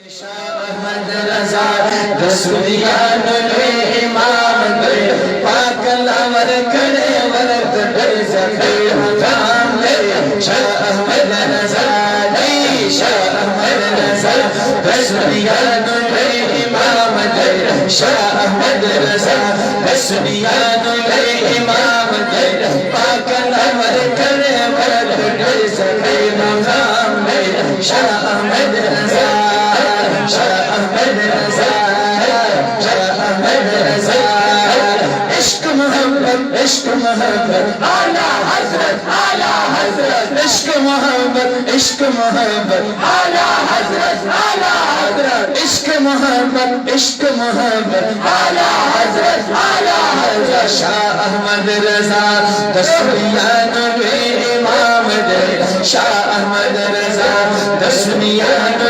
شاہ احمد رضا رسولیان امام دے پاک لاور کھڑے ورد در زخیر حکام دے شاہ احمد رضا شاہ احمد رضا رسولیان امام دے شاہ احمد رضا رسولیان امام دے پاک لاور کھڑے ورد در زخیر حکام دے شاہ احمد رضا شاہ احمد رضا شاہ احمد رضا عشق محبت اعلیٰ حضرت عشق محبت اعلیٰ حضرت عشق محبت اعلیٰ حضرت شاہ احمد رضا دسویان امام دے شاہ احمد رضا دسویان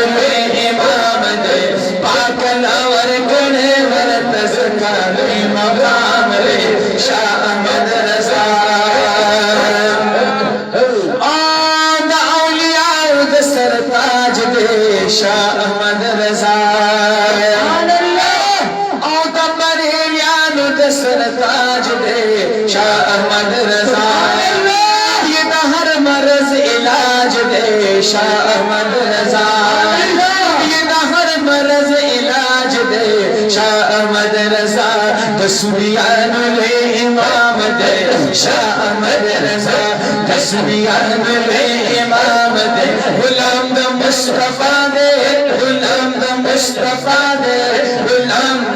امام دے پاک لاور گڑے ورد زکانی مقام رے شاہ احمد رضا آن اولیاء دا سرتاج دے شاہ احمد رضا آن دا بریلیان دا سرتاج دے شاہ احمد رضا یہ دا ہر مرض علاج دے شاہ احمد رضا شاہ احمد رضا دسویان امام دے شاہ احمد رضا دسویان امام دے غلام دا مصطفیٰ دے غلام دا مصطفیٰ دے غلام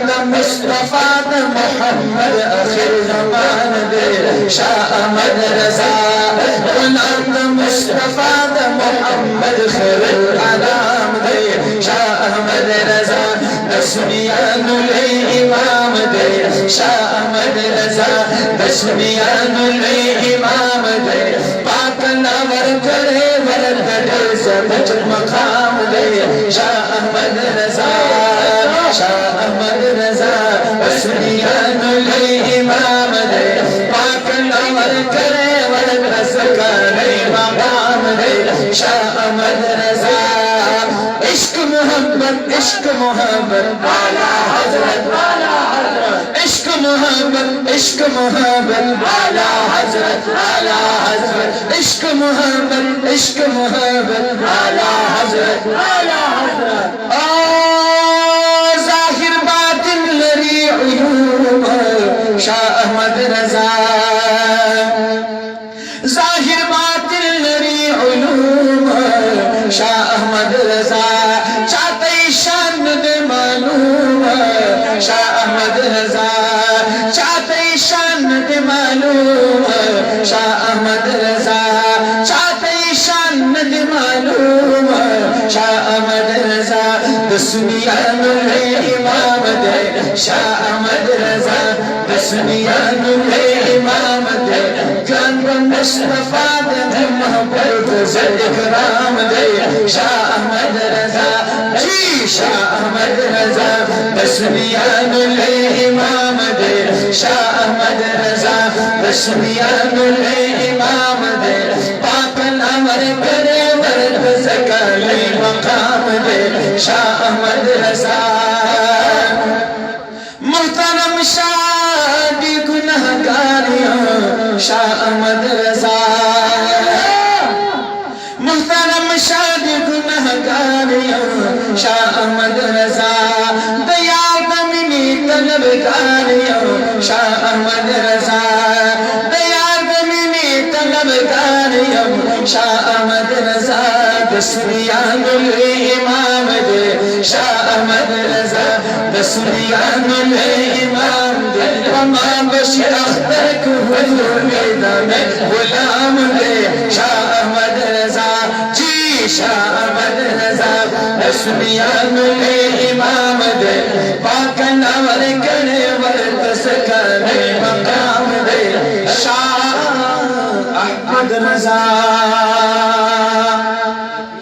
دا مصطفیٰ دا محمد آخر زمان دے شاہ احمد رضا غلام دا مصطفیٰ دا محمد خیر العالم دے شاہ احمد رضا دسویان امام دے شاہ احمد رضا دسویان امام دے پاک لاور کرے ورد در زبچ مقام دے شاہ احمد رضا شاہ احمد رضا دسویان امام دے پاک لاور کرے ورد زکانے مقام دے شاہ احمد رضا عشق محبت اعلیٰ حضرت عشق محبت اعلیٰ حضرت عشق محبت اعلیٰ حضرت ظاہر باطن لری عیوب شاہ احمد رضا ظاہر باطن لری علوم شاہ احمد رضا چاہتے شان دے معلوم شاہ احمد رضا چاہتے شان دے معلوم شاہ احمد رضا چاہتے شان دے معلوم شاہ احمد رضا دسویان امام دے شاہ احمد رضا دسویان امام دے جان مصطفیٰ دے محبت سے اکرام دے شاہ احمد رضا جی شاہ احمد رضا دسویان امام دے شاہ احمد رضا دسویان امام دے پاک لاور کرے ورد زکانے مقام دے شاہ احمد رضا محترم شادی گنہگاریاں شاہ احمد رضا محترم شادی گنہگاریاں شاہ احمد رضا دیار دمینی طلبگاریاں شاہ احمد رضا دیار دمینی طلبگاریاں شاہ احمد رضا دسویان امام دے شاہ احمد رضا دسویان امام دے امام بشیر اختر کو حضور میدان غلام دے شاہ احمد رضا جی شاہ احمد رضا دسویان